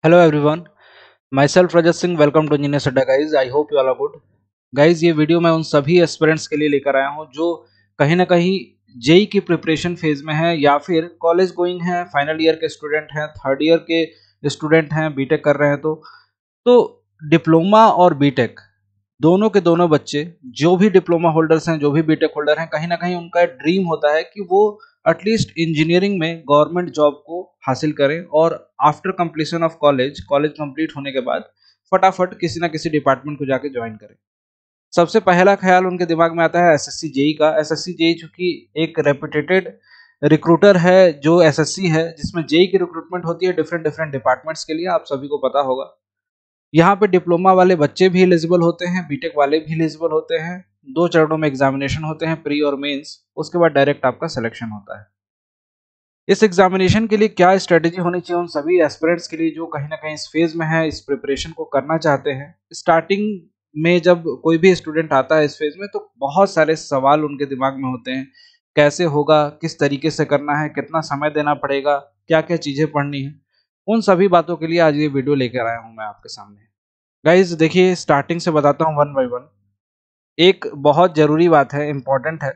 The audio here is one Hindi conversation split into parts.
Hello everyone, myself Rajat Singh. Welcome to Engineers Adda guys. I hope you all are good. Guys, ये वीडियो मैं उन सभी एस्पिरेंट्स के लिए लेकर आया हूँ जो कहीं ना कहीं जेई की प्रिपरेशन फेज में है या फिर कॉलेज गोइंग है, फाइनल ईयर के स्टूडेंट हैं, थर्ड ईयर के स्टूडेंट हैं, बीटेक कर रहे हैं। तो डिप्लोमा और बीटेक दोनों के दोनों बच्चे, जो भी डिप्लोमा होल्डर्स हैं, जो भी बीटेक होल्डर हैं, कहीं ना कहीं उनका ड्रीम होता है कि वो एटलीस्ट इंजीनियरिंग में गवर्नमेंट जॉब को हासिल करें और after completion of college complete होने के बाद फटाफट किसी ना किसी डिपार्टमेंट को जाके ज्वाइन करें। सबसे पहला ख्याल उनके दिमाग में आता है एसएससी जेई का। एसएससी जेई चूंकि एक रेपुटेटेड रिक्रूटर है, जो एसएससी है जिसमें जेई की रिक्रूटमेंट होती है डिफरेंट डिफरेंट डिपार्टमेंट्स के लिए, आप सभी को पता होगा। यहाँ पे डिप्लोमा वाले बच्चे भी एलिजिबल होते हैं, बीटेक वाले भी एलिजिबल होते हैं। 2 चरणों में एग्जामिनेशन होते हैं, प्री और मेंस। उसके बाद डायरेक्ट आपका सिलेक्शन होता है। इस एग्जामिनेशन के लिए क्या स्ट्रेटेजी होनी चाहिए उन सभी एस्पिरेंट्स के लिए जो कहीं ना कहीं इस फेज में है, इस प्रिपरेशन को करना चाहते हैं। स्टार्टिंग में जब कोई भी स्टूडेंट आता है इस फेज में, तो बहुत सारे सवाल उनके दिमाग में होते हैं। कैसे होगा, किस तरीके से करना है, कितना समय देना पड़ेगा, क्या क्या चीजें पढ़नी है। उन सभी बातों के लिए आज ये वीडियो लेकर आया हूं मैं आपके सामने। गाइज देखिए, स्टार्टिंग से बताता हूँ वन बाय वन। एक बहुत ज़रूरी बात है, इम्पोर्टेंट है,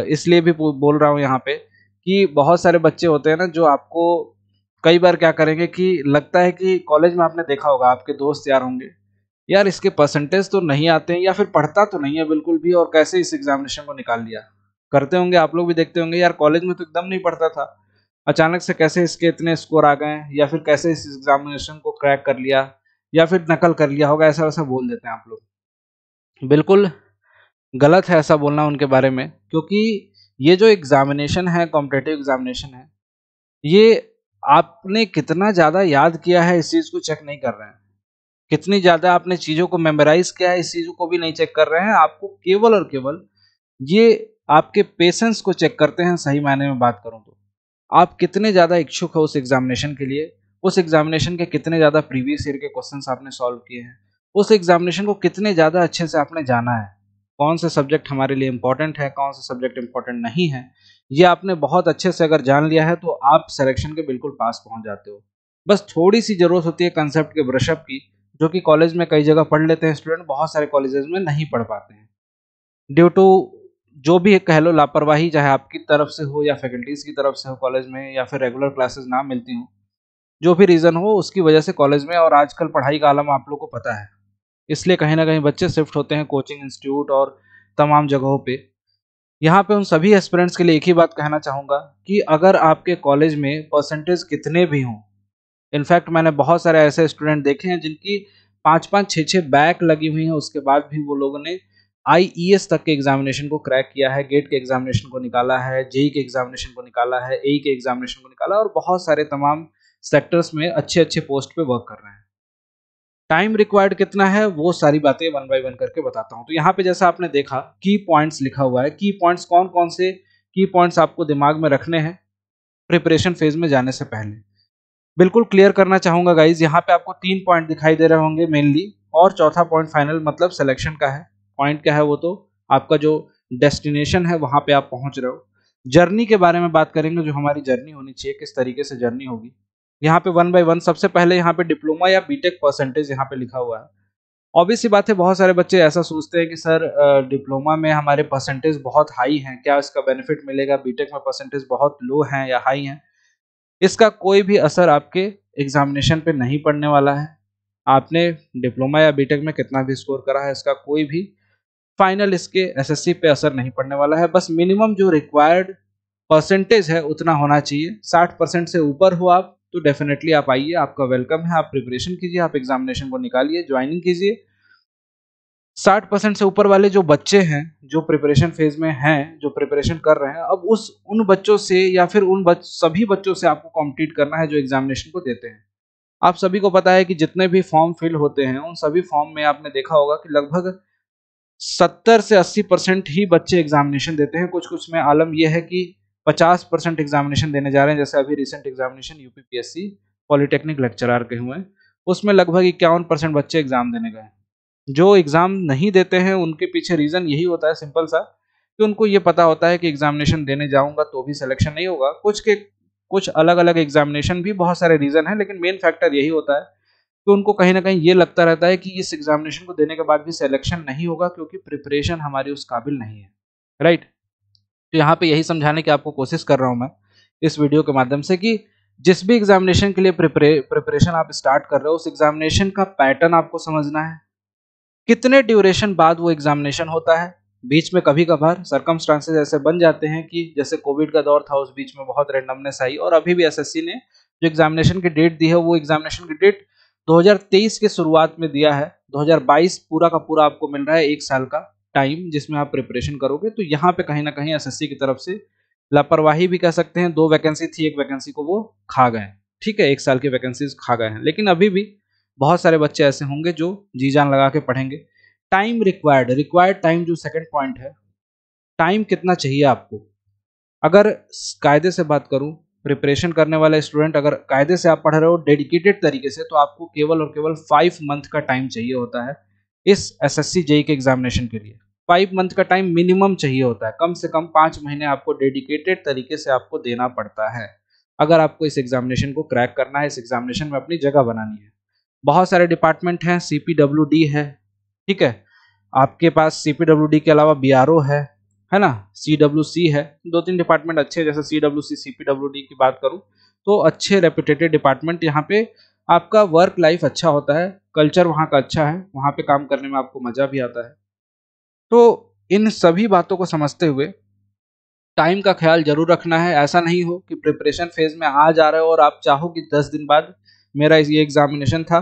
इसलिए भी बोल रहा हूँ यहाँ पे कि बहुत सारे बच्चे होते हैं ना, जो आपको कई बार क्या करेंगे कि लगता है कि कॉलेज में आपने देखा होगा, आपके दोस्त यार होंगे, यार इसके परसेंटेज तो नहीं आते हैं या फिर पढ़ता तो नहीं है बिल्कुल भी, और कैसे इस एग्जामिनेशन को निकाल लिया। करते होंगे आप लोग भी, देखते होंगे यार कॉलेज में तो एकदम नहीं पढ़ता था, अचानक से कैसे इसके इतने स्कोर आ गए, या फिर कैसे इस एग्जामिनेशन को क्रैक कर लिया, या फिर नकल कर लिया होगा, ऐसा वैसा बोल देते हैं आप लोग। बिल्कुल गलत है ऐसा बोलना उनके बारे में, क्योंकि ये जो एग्जामिनेशन है, कॉम्पिटेटिव एग्जामिनेशन है, ये आपने कितना ज़्यादा याद किया है इस चीज़ को चेक नहीं कर रहे हैं। कितनी ज़्यादा आपने चीज़ों को मेमोराइज किया है इस चीज़ों को भी नहीं चेक कर रहे हैं। आपको केवल और केवल ये आपके पेशेंस को चेक करते हैं। सही मायने में बात करूं तो आप कितने ज़्यादा इच्छुक हो उस एग्जामिनेशन के लिए, उस एग्जामिनेशन के कितने ज़्यादा प्रीवियस ईयर के क्वेश्चंस आपने सॉल्व किए हैं, उस एग्जामिनेशन को कितने ज़्यादा अच्छे से आपने जाना है, कौन से सब्जेक्ट हमारे लिए इंपॉर्टेंट है, कौन से सब्जेक्ट इंपॉर्टेंट नहीं है, ये आपने बहुत अच्छे से अगर जान लिया है तो आप सिलेक्शन के बिल्कुल पास पहुंच जाते हो। बस थोड़ी सी ज़रूरत होती है कंसेप्ट के ब्रशअप की, जो कि कॉलेज में कई जगह पढ़ लेते हैं स्टूडेंट, बहुत सारे कॉलेजेस में नहीं पढ़ पाते हैं ड्यू टू जो भी कह लो लापरवाही, चाहे आपकी तरफ से हो या फैकल्टीज की तरफ से हो कॉलेज में, या फिर रेगुलर क्लासेस ना मिलती हो, जो भी रीज़न हो उसकी वजह से कॉलेज में। और आजकल पढ़ाई का आलम आप लोग को पता है, इसलिए कहीं ना कहीं बच्चे शिफ्ट होते हैं कोचिंग इंस्टीट्यूट और तमाम जगहों पे। यहाँ पे उन सभी एस्पिरेंट्स के लिए एक ही बात कहना चाहूँगा कि अगर आपके कॉलेज में परसेंटेज कितने भी हों, इनफैक्ट मैंने बहुत सारे ऐसे स्टूडेंट देखे हैं जिनकी 5-5 6-6 बैक लगी हुई हैं, उसके बाद भी वो लोगों ने आईईएस तक के एग्जामिनेशन को क्रैक किया है, गेट के एग्जामिनेशन को निकाला है, जेई के एग्जामिनेशन को निकाला है, एई के एग्जामिनेशन को निकाला, और बहुत सारे तमाम सेक्टर्स में अच्छे अच्छे पोस्ट पे वर्क कर रहे हैं। टाइम रिक्वायर्ड कितना है वो सारी बातें वन बाय वन करके बताता हूँ। तो यहाँ पे जैसा आपने देखा की पॉइंट्स लिखा हुआ है, की पॉइंट्स कौन कौन से की पॉइंट्स आपको दिमाग में रखने हैं प्रिपरेशन फेज में जाने से पहले। बिल्कुल क्लियर करना चाहूंगा गाइज, यहाँ पे आपको 3 पॉइंट दिखाई दे रहे होंगे मेनली, और चौथा पॉइंट फाइनल मतलब सिलेक्शन का है। पॉइंट क्या है वो तो आपका जो डेस्टिनेशन है वहां पे आप पहुंच रहे हो। जर्नी के बारे में बात करेंगे, जो हमारी जर्नी होनी चाहिए, किस तरीके से जर्नी होगी। यहाँ पे वन बाय वन सबसे पहले यहाँ पे डिप्लोमा या बीटेक परसेंटेज यहाँ पे लिखा हुआ है। ऑब्वियस सी बात है, बहुत सारे बच्चे ऐसा सोचते हैं कि सर डिप्लोमा में हमारे परसेंटेज बहुत हाई हैं, क्या इसका बेनिफिट मिलेगा, बीटेक में परसेंटेज बहुत लो हैं या हाई हैं। इसका कोई भी असर आपके एग्जामिनेशन पे नहीं पड़ने वाला है। आपने डिप्लोमा या बीटेक में कितना भी स्कोर करा है, इसका कोई भी फाइनल इसके एसएससी पे असर नहीं पड़ने वाला है। बस मिनिमम जो रिक्वायर्ड परसेंटेज है उतना होना चाहिए। 60% से ऊपर हो आप तो डेफिनेटली आप आइए, आपका वेलकम है, आप प्रिपरेशन कीजिए, आप एग्जामिनेशन को निकालिए, ज्वाइनिंग कीजिए। 60% से ऊपर वाले जो बच्चे हैं, जो प्रिपरेशन फेज में हैं, जो प्रिपरेशन कर रहे हैं, अब उन बच्चों से या फिर सभी बच्चों से आपको कॉम्पीट करना है जो एग्जामिनेशन को देते हैं। आप सभी को पता है कि जितने भी फॉर्म फिल होते हैं, उन सभी फॉर्म में आपने देखा होगा कि लगभग 70 से 80% ही बच्चे एग्जामिनेशन देते हैं। कुछ कुछ में आलम यह है कि 50% एग्जामिनेशन देने जा रहे हैं। जैसे अभी recent examination UPPSC polytechnic lecturer के हुए, उसमें लगभग 51% बच्चे एग्जाम देने गए। जो एग्ज़ाम नहीं देते हैं उनके पीछे रीज़न यही होता है सिंपल सा, कि उनको ये पता होता है कि एग्जामिनेशन देने जाऊंगा तो भी सिलेक्शन नहीं होगा। कुछ के कुछ अलग अलग एग्जामिनेशन भी बहुत सारे रीजन है, लेकिन मेन फैक्टर यही होता है कि उनको कहीं ना कहीं ये लगता रहता है कि इस एग्जामिनेशन को देने के बाद भी सिलेक्शन नहीं होगा क्योंकि प्रिपरेशन हमारी उस काबिल नहीं है, राइट। तो यहाँ पे यही समझाने की आपको कोशिश कर रहा हूँ मैं इस वीडियो के माध्यम से कि जिस भी एग्जामिनेशन के लिए प्रिपरेशन आप स्टार्ट कर रहे हो, उस एग्जामिनेशन का पैटर्न आपको समझना है, कितने ड्यूरेशन बाद वो एग्जामिनेशन होता है। बीच में कभी कभार सर्कमस्टांसेस ऐसे बन जाते हैं कि जैसे कोविड का दौर था, उस बीच में बहुत रैंडमनेस आई, और अभी भी एसएससी ने जो एग्जामिनेशन की डेट दी है वो एग्जामिनेशन की डेट 2023 के शुरुआत में दिया है। 2022 पूरा का पूरा आपको मिल रहा है 1 साल का टाइम जिसमें आप प्रिपरेशन करोगे। तो यहाँ पे कहीं ना कहीं एसएससी की तरफ से लापरवाही भी कह सकते हैं, 2 वैकेंसी थी, 1 वैकेंसी को वो खा गए, ठीक है, 1 साल की वैकेंसीज खा गए हैं। लेकिन अभी भी बहुत सारे बच्चे ऐसे होंगे जो जी जान लगा के पढ़ेंगे। टाइम रिक्वायर्ड टाइम जो सेकंड पॉइंट है, टाइम कितना चाहिए आपको। अगर कायदे से बात करूं, प्रिपरेशन करने वाला स्टूडेंट अगर कायदे से आप पढ़ रहे हो डेडिकेटेड तरीके से, तो आपको केवल और केवल 5 मंथ का टाइम चाहिए होता है इस एसएससी जेई के एग्जामिनेशन के लिए। 5 मंथ का टाइम मिनिमम चाहिए होता है, कम से कम 5 महीने आपको डेडिकेटेड तरीके से आपको देना पड़ता है अगर आपको इस एग्जामिनेशन को क्रैक करना है, इस एग्जामिनेशन में अपनी जगह बनानी है। बहुत सारे डिपार्टमेंट हैं, सीपीडब्ल्यूडी है, ठीक है, आपके पास सीपीडब्ल्यूडी के अलावा बीआरओ है ना, सीडब्ल्यूसी है, 2-3 डिपार्टमेंट अच्छे, जैसे सीडब्ल्यूसी सीपीडब्ल्यूडी की बात करूं तो अच्छे रेपुटेटेड डिपार्टमेंट। यहाँ पे आपका वर्क लाइफ अच्छा होता है, कल्चर वहाँ का अच्छा है, वहाँ पे काम करने में आपको मजा भी आता है। तो इन सभी बातों को समझते हुए टाइम का ख्याल जरूर रखना है। ऐसा नहीं हो कि प्रिपरेशन फेज में आ जा रहे हो और आप चाहो कि 10 दिन बाद मेरा ये एग्जामिनेशन था,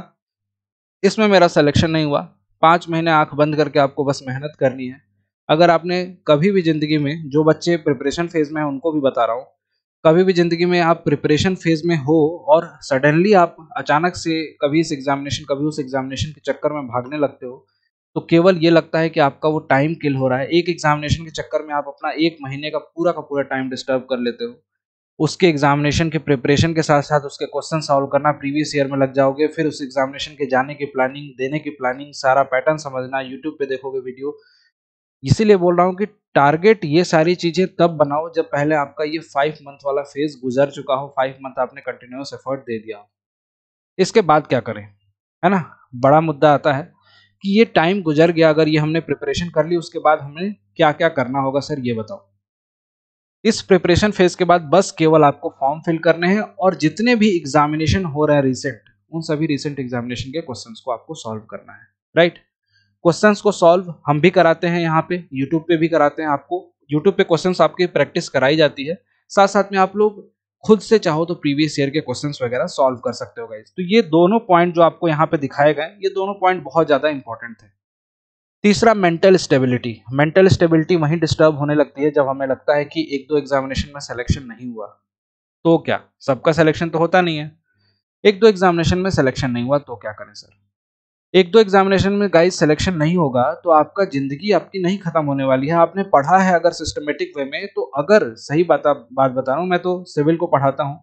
इसमें मेरा सिलेक्शन नहीं हुआ, 5 महीने आंख बंद करके आपको बस मेहनत करनी है। अगर आपने कभी भी ज़िंदगी में, जो बच्चे प्रिपरेशन फेज में हैं उनको भी बता रहा हूँ, कभी भी ज़िंदगी में आप प्रिपरेशन फेज में हो और सडनली आप अचानक से कभी इस एग्जामिनेशन कभी उस एग्जामिनेशन के चक्कर में भागने लगते हो, तो केवल ये लगता है कि आपका वो टाइम किल हो रहा है। एक एग्जामिनेशन के चक्कर में आप अपना 1 महीने का पूरा टाइम डिस्टर्ब कर लेते हो। उसके एग्जामिनेशन के प्रिपरेशन के साथ साथ उसके क्वेश्चन सॉल्व करना, प्रीवियस ईयर में लग जाओगे, फिर उस एग्जामिनेशन के जाने की प्लानिंग, देने की प्लानिंग, सारा पैटर्न समझना, यूट्यूब पे देखोगे वीडियो। इसीलिए बोल रहा हूँ कि टारगेट ये सारी चीजें तब बनाओ जब पहले आपका ये 5 मंथ वाला फेज गुजर चुका हो, 5 मंथ आपने कंटिन्यूअस एफर्ट दे दिया हो। इसके बाद क्या करें, है ना, बड़ा मुद्दा आता है कि ये टाइम गुजर गया, अगर ये हमने प्रिपरेशन कर ली, उसके बाद हमें क्या क्या करना होगा सर, ये बताओ। इस प्रिपरेशन फेज के बाद बस केवल आपको फॉर्म फिल करने हैं और जितने भी एग्जामिनेशन हो रहे हैं रिसेंट, उन सभी रिसेंट एग्जामिनेशन के क्वेश्चंस को आपको सॉल्व करना है, राइट। क्वेश्चंस को सॉल्व हम भी कराते हैं, यहाँ पे यूट्यूब पे भी कराते हैं। आपको यूट्यूब पे क्वेश्चंस आपकी प्रैक्टिस कराई जाती है, साथ साथ में आप लोग खुद से चाहो तो प्रीवियस ईयर के क्वेश्चंस वगैरह सॉल्व कर सकते हो गाइस। तो ये दोनों पॉइंट जो आपको यहाँ पे दिखाए गए, ये दोनों पॉइंट बहुत ज्यादा इंपॉर्टेंट थे। तीसरा, मेंटल स्टेबिलिटी। मेंटल स्टेबिलिटी वहीं डिस्टर्ब होने लगती है जब हमें लगता है कि 1-2 एग्जामिनेशन में सिलेक्शन नहीं हुआ, तो क्या, सबका सिलेक्शन तो होता नहीं है, 1-2 एग्जामिनेशन में सिलेक्शन नहीं हुआ तो क्या करें सर। 1-2 एग्जामिनेशन में गाइस सिलेक्शन नहीं होगा तो आपका जिंदगी आपकी नहीं खत्म होने वाली है। आपने पढ़ा है अगर सिस्टमेटिक वे में, तो अगर सही बात बता रहा हूँ, मैं तो सिविल को पढ़ाता हूँ,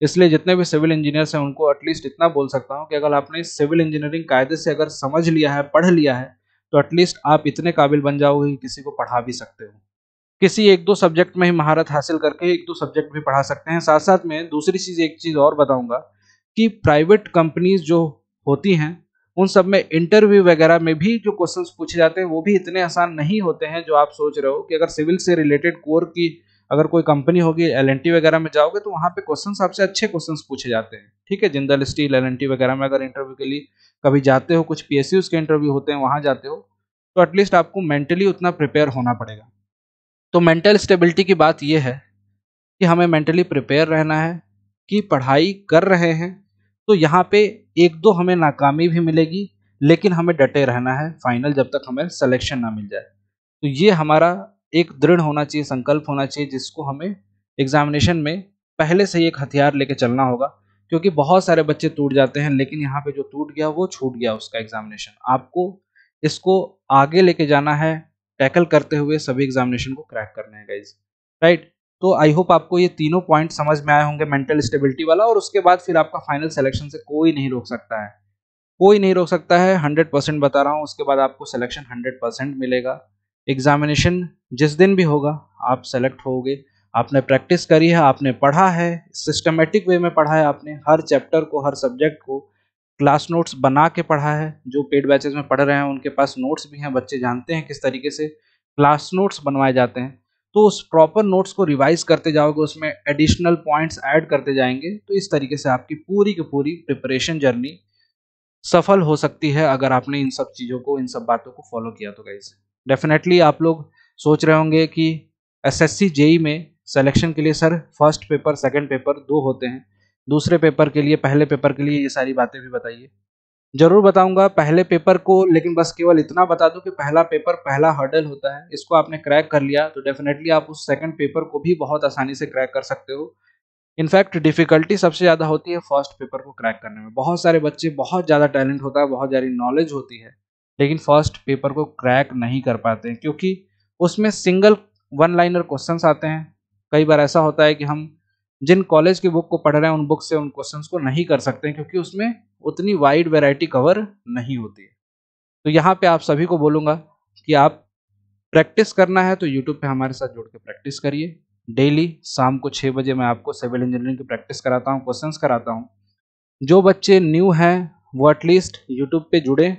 इसलिए जितने भी सिविल इंजीनियर्स हैं उनको एटलीस्ट इतना बोल सकता हूँ कि अगर आपने सिविल इंजीनियरिंग कायदे से अगर समझ लिया है, पढ़ लिया है, तो एटलीस्ट आप इतने काबिल बन जाओगे कि किसी को पढ़ा भी सकते हो। किसी 1-2 सब्जेक्ट में ही महारत हासिल करके 1-2 सब्जेक्ट भी पढ़ा सकते हैं। साथ साथ में दूसरी चीज, एक चीज और बताऊंगा कि प्राइवेट कंपनीज जो होती हैं उन सब में इंटरव्यू वगैरह में भी जो क्वेश्चंस पूछे जाते हैं वो भी इतने आसान नहीं होते हैं जो आप सोच रहे हो। कि अगर सिविल से रिलेटेड कोर की अगर कोई कंपनी होगी, एलएनटी वगैरह में जाओगे तो वहाँ पे क्वेश्चंस आपसे अच्छे क्वेश्चंस पूछे जाते हैं, ठीक है। जिंदल स्टील, एलएनटी वगैरह में अगर इंटरव्यू के लिए कभी जाते हो, कुछ पीएसयूज के इंटरव्यू होते हैं, वहाँ जाते हो, तो एटलीस्ट आपको मेंटली उतना प्रिपेयर होना पड़ेगा। तो मेंटल स्टेबिलिटी की बात यह है कि हमें मेंटली प्रिपेयर रहना है कि पढ़ाई कर रहे हैं तो यहाँ पे 1-2 हमें नाकामी भी मिलेगी, लेकिन हमें डटे रहना है फाइनल जब तक हमें सिलेक्शन ना मिल जाए। तो ये हमारा एक दृढ़ होना चाहिए, संकल्प होना चाहिए, जिसको हमें एग्जामिनेशन में पहले से ही एक हथियार लेके चलना होगा। क्योंकि बहुत सारे बच्चे टूट जाते हैं, लेकिन यहाँ पे जो टूट गया वो छूट गया उसका एग्जामिनेशन। आपको इसको आगे लेके जाना है, टैकल करते हुए सभी एग्जामिनेशन को क्रैक करना है गाइज, राइट। तो आई होप आपको ये तीनों पॉइंट समझ में आए होंगे, मेंटल स्टेबिलिटी वाला, और उसके बाद फिर आपका फाइनल सिलेक्शन से कोई नहीं रोक सकता है, कोई नहीं रोक सकता है। 100% बता रहा हूँ, उसके बाद आपको सिलेक्शन 100% मिलेगा। एग्जामिनेशन जिस दिन भी होगा आप सेलेक्ट होगे, आपने प्रैक्टिस करी है, आपने पढ़ा है, सिस्टमेटिक वे में पढ़ा है, आपने हर चैप्टर को, हर सब्जेक्ट को क्लास नोट्स बना के पढ़ा है। जो पेड बैचेस में पढ़ रहे हैं उनके पास नोट्स भी हैं, बच्चे जानते हैं किस तरीके से क्लास नोट्स बनवाए जाते हैं। तो उस प्रॉपर नोट्स को रिवाइज करते जाओगे, उसमें एडिशनल पॉइंट्स ऐड करते जाएंगे, तो इस तरीके से आपकी पूरी की पूरी प्रिपरेशन जर्नी सफल हो सकती है अगर आपने इन सब चीज़ों को, इन सब बातों को फॉलो किया तो गाइस। डेफिनेटली आप लोग सोच रहे होंगे कि एसएससी जेई में सिलेक्शन के लिए sir first paper second paper दो होते हैं, दूसरे पेपर के लिए, पहले पेपर के लिए ये सारी बातें भी बताइए। जरूर बताऊंगा पहले पेपर को, लेकिन बस केवल इतना बता दूं कि पहला पेपर पहला हर्डल होता है, इसको आपने क्रैक कर लिया तो डेफिनेटली आप उस सेकंड पेपर को भी बहुत आसानी से क्रैक कर सकते हो। इनफैक्ट डिफिकल्टी सबसे ज़्यादा होती है फर्स्ट पेपर को क्रैक करने में। बहुत सारे बच्चे, बहुत ज़्यादा टैलेंट होता है, बहुत ज़्यादा नॉलेज होती है, लेकिन फर्स्ट पेपर को क्रैक नहीं कर पाते हैं क्योंकि उसमें सिंगल वन लाइनर क्वेश्चंस आते हैं। कई बार ऐसा होता है कि हम जिन कॉलेज की बुक को पढ़ रहे हैं उन बुक से उन क्वेश्चंस को नहीं कर सकते हैं क्योंकि उसमें उतनी वाइड वैरायटी कवर नहीं होती है। तो यहाँ पे आप सभी को बोलूँगा कि आप प्रैक्टिस करना है तो यूट्यूब पे हमारे साथ जुड़ के प्रैक्टिस करिए। डेली शाम को 6 बजे मैं आपको सिविल इंजीनियरिंग की प्रैक्टिस कराता हूँ, क्वेश्चंस कराता हूँ। जो बच्चे न्यू हैं वो एटलीस्ट यूट्यूब पे जुड़े,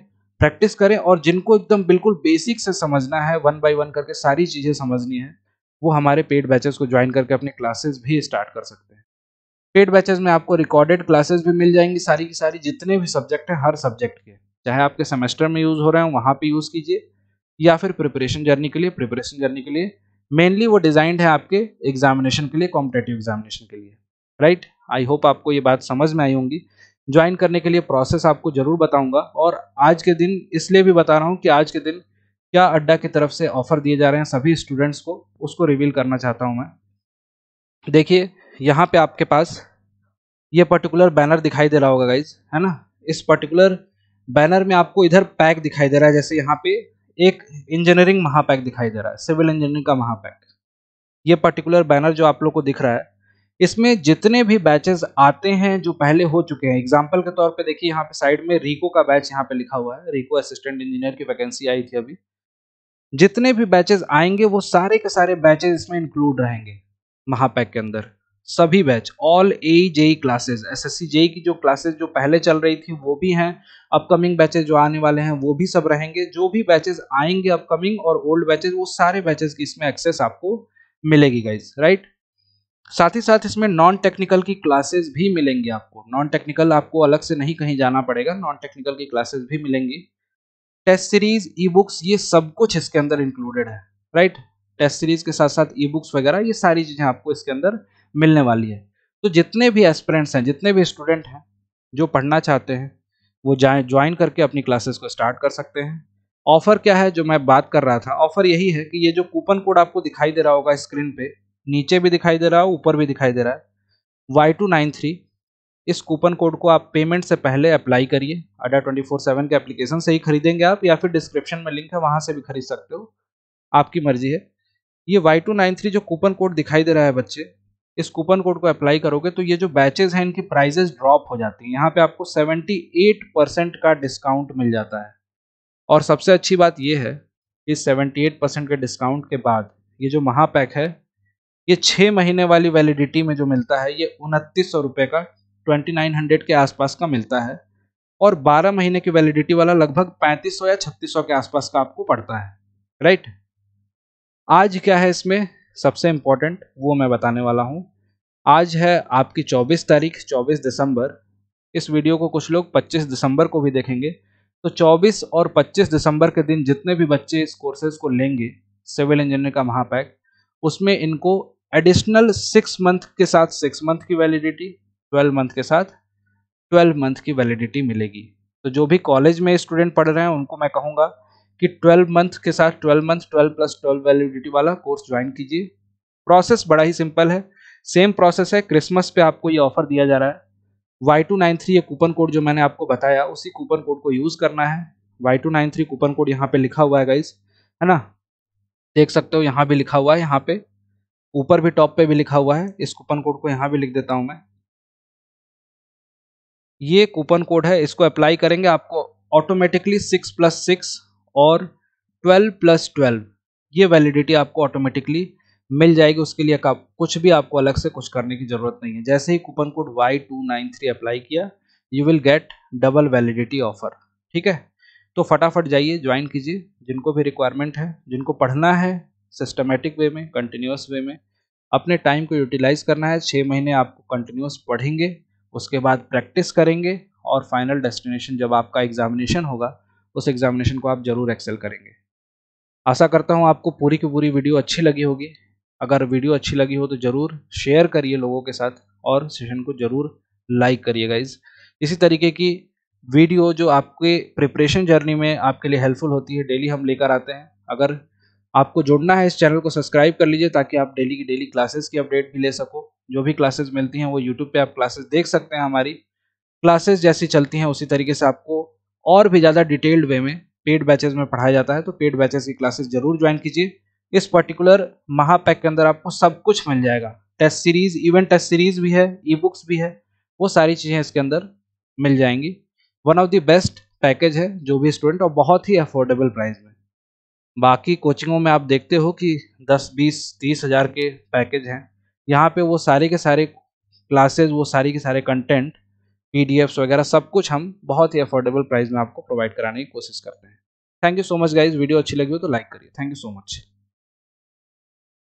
प्रैक्टिस करें, और जिनको एकदम बिल्कुल बेसिक से समझना है, वन बाय वन करके सारी चीज़ें समझनी है, वो हमारे पेड बैचेस को ज्वाइन करके अपनी क्लासेस भी स्टार्ट कर सकते हैं। पेड बैचेस में आपको रिकॉर्डेड क्लासेस भी मिल जाएंगी, सारी की सारी जितने भी सब्जेक्ट हैं, हर सब्जेक्ट के, चाहे आपके सेमेस्टर में यूज़ हो रहे हैं वहाँ पे यूज़ कीजिए, या फिर प्रिपरेशन जर्नी के लिए मेनली वो डिजाइंड है आपके एग्जामिनेशन के लिए, कॉम्पिटेटिव एग्जामिनेशन के लिए। राइट, आई होप आपको ये बात समझ में आई होंगी। ज्वाइन करने के लिए प्रोसेस आपको जरूर बताऊंगा, और आज के दिन इसलिए भी बता रहा हूँ कि आज के दिन क्या अड्डा की तरफ से ऑफर दिए जा रहे हैं सभी स्टूडेंट्स को, उसको रिवील करना चाहता हूँ मैं। देखिए यहाँ पे आपके पास ये पर्टिकुलर बैनर दिखाई दे रहा होगा गाइज, है ना। इस पर्टिकुलर बैनर में आपको इधर पैक दिखाई दे रहा है, जैसे यहाँ पे एक इंजीनियरिंग महापैक दिखाई दे रहा है, सिविल इंजीनियरिंग का महापैक। ये पर्टिकुलर बैनर जो आप लोग को दिख रहा है, इसमें जितने भी बैचेस आते हैं जो पहले हो चुके हैं, एग्जांपल के तौर पे देखिए यहाँ पे साइड में रीको का बैच यहाँ पे लिखा हुआ है, रीको असिस्टेंट इंजीनियर की वैकेंसी आई थी अभी। जितने भी बैचेस आएंगे वो सारे के सारे बैचेस इसमें इंक्लूड रहेंगे महापैक के अंदर। सभी बैच, ऑल ए जेई क्लासेस, एसएससी जेई की जो क्लासेस जो पहले चल रही थी वो भी हैं, अपकमिंग बैचेस जो आने वाले हैं वो भी सब रहेंगे। जो भी बैचेस आएंगे अपकमिंग और ओल्ड बैचेस, वो सारे बैचेस की इसमें एक्सेस आपको मिलेगी गाइज। राइट, साथ ही साथ इसमें नॉन टेक्निकल की क्लासेस भी मिलेंगी आपको। नॉन टेक्निकल आपको अलग से नहीं कहीं जाना पड़ेगा, नॉन टेक्निकल की क्लासेस भी मिलेंगी। टेस्ट सीरीज, ई बुक्स, ये सब कुछ इसके अंदर इंक्लूडेड है। राइट, टेस्ट सीरीज के साथ साथ ई बुक्स वगैरह, ये सारी चीजें आपको इसके अंदर मिलने वाली है। तो जितने भी एस्पिरेंट्स हैं, जितने भी स्टूडेंट हैं जो पढ़ना चाहते हैं, वो ज्वाइन करके अपनी क्लासेस को स्टार्ट कर सकते हैं। ऑफर क्या है जो मैं बात कर रहा था, ऑफर यही है कि ये जो कूपन कोड आपको दिखाई दे रहा होगा स्क्रीन पे, नीचे भी दिखाई दे रहा है, ऊपर भी दिखाई दे रहा है, Y293, इस कूपन कोड को आप पेमेंट से पहले अप्लाई करिए। अड्डा 24/7 के एप्लीकेशन से ही खरीदेंगे आप, या फिर डिस्क्रिप्शन में लिंक है वहां से भी खरीद सकते हो, आपकी मर्जी है। ये Y293 जो कूपन कोड दिखाई दे रहा है बच्चे, इस कूपन कोड को अप्लाई करोगे तो ये जो बैचेस हैं इनकी प्राइजेस ड्रॉप हो जाती हैं। यहाँ पे आपको 78% का डिस्काउंट मिल जाता है, और सबसे अच्छी बात ये है, इस 78% के डिस्काउंट के बाद ये जो महापैक है, ये 6 महीने वाली वैलिडिटी में जो मिलता है, ये 2900 रुपये का, 2900 के आसपास का मिलता है, और 12 महीने की वैलिडिटी वाला लगभग 3500 या 3600 के आसपास का आपको पड़ता है। राइट, आज क्या है इसमें सबसे इंपॉर्टेंट वो मैं बताने वाला हूँ। आज है आपकी 24 तारीख, 24 दिसंबर। इस वीडियो को कुछ लोग 25 दिसंबर को भी देखेंगे, तो 24 और 25 दिसंबर के दिन जितने भी बच्चे इस कोर्सेज को लेंगे सिविल इंजीनियर का महापैक, उसमें इनको एडिशनल 6 मंथ के साथ 6 मंथ की वैलिडिटी, 12 मंथ के साथ 12 मंथ की वैलिडिटी मिलेगी। तो जो भी कॉलेज में स्टूडेंट पढ़ रहे हैं उनको मैं कहूँगा कि 12 मंथ के साथ 12 मंथ 12+12 वैलिडिटी वाला कोर्स ज्वाइन कीजिए। प्रोसेस बड़ा ही सिंपल है, सेम प्रोसेस है। क्रिसमस पे आपको ये ऑफर दिया जा रहा है। Y293 ये कूपन कोड जो मैंने आपको बताया, उसी कूपन कोड को यूज करना है। Y293 कूपन कोड यहाँ पे लिखा हुआ है गाइस, है ना, देख सकते हो यहाँ भी लिखा हुआ है, यहाँ पे ऊपर भी टॉप पे भी लिखा हुआ है। इस कूपन कोड को यहाँ भी लिख देता हूँ मैं। ये कूपन कोड है, इसको अप्लाई करेंगे आपको ऑटोमेटिकली 6+6 और 12+12 ये वैलिडिटी आपको ऑटोमेटिकली मिल जाएगी। उसके लिए कुछ भी आपको अलग से कुछ करने की ज़रूरत नहीं है। जैसे ही कूपन कोड Y293 अप्लाई किया, you will get double validity offer. ठीक है, तो फटाफट जाइए ज्वाइन कीजिए। जिनको भी रिक्वायरमेंट है, जिनको पढ़ना है सिस्टमेटिक वे में, कंटिन्यूस वे में, अपने टाइम को यूटिलाइज करना है। 6 महीने आपको कंटिन्यूस पढ़ेंगे, उसके बाद प्रैक्टिस करेंगे और फाइनल डेस्टिनेशन जब आपका एग्जामिनेशन होगा, उस एग्जामिनेशन को आप जरूर एक्सेल करेंगे। आशा करता हूँ आपको पूरी की पूरी वीडियो अच्छी लगी होगी। अगर वीडियो अच्छी लगी हो तो ज़रूर शेयर करिए लोगों के साथ और सेशन को ज़रूर लाइक करिए गाइज। इसी तरीके की वीडियो जो आपके प्रिपरेशन जर्नी में आपके लिए हेल्पफुल होती है, डेली हम लेकर आते हैं। अगर आपको जुड़ना है, इस चैनल को सब्सक्राइब कर लीजिए ताकि आप डेली की डेली क्लासेस की अपडेट भी ले सको। जो भी क्लासेस मिलती हैं वो यूट्यूब पे आप क्लासेस देख सकते हैं। हमारी क्लासेस जैसी चलती हैं उसी तरीके से आपको और भी ज़्यादा डिटेल्ड वे में पेड बैचेस में पढ़ाया जाता है। तो पेड बैचेस की क्लासेस जरूर ज्वाइन कीजिए। इस पर्टिकुलर महापैक के अंदर आपको सब कुछ मिल जाएगा। Test series, event test series भी है, ई बुक्स भी है, वो सारी चीज़ें इसके अंदर मिल जाएंगी। One of the best package है जो भी स्टूडेंट, और बहुत ही अफोर्डेबल प्राइस में। बाकी कोचिंगों में आप देखते हो कि 10, 20, 30 हज़ार के पैकेज हैं। यहाँ पे वो सारे के सारे क्लासेस, वो सारी के सारे कंटेंट, पीडीएफ्स वगैरह सब कुछ हम बहुत ही अफोर्डेबल प्राइस में आपको प्रोवाइड कराने की कोशिश करते हैं। Thank you so much guys. Video अच्छी लगी हो तो लाइक करिए। Thank you so much.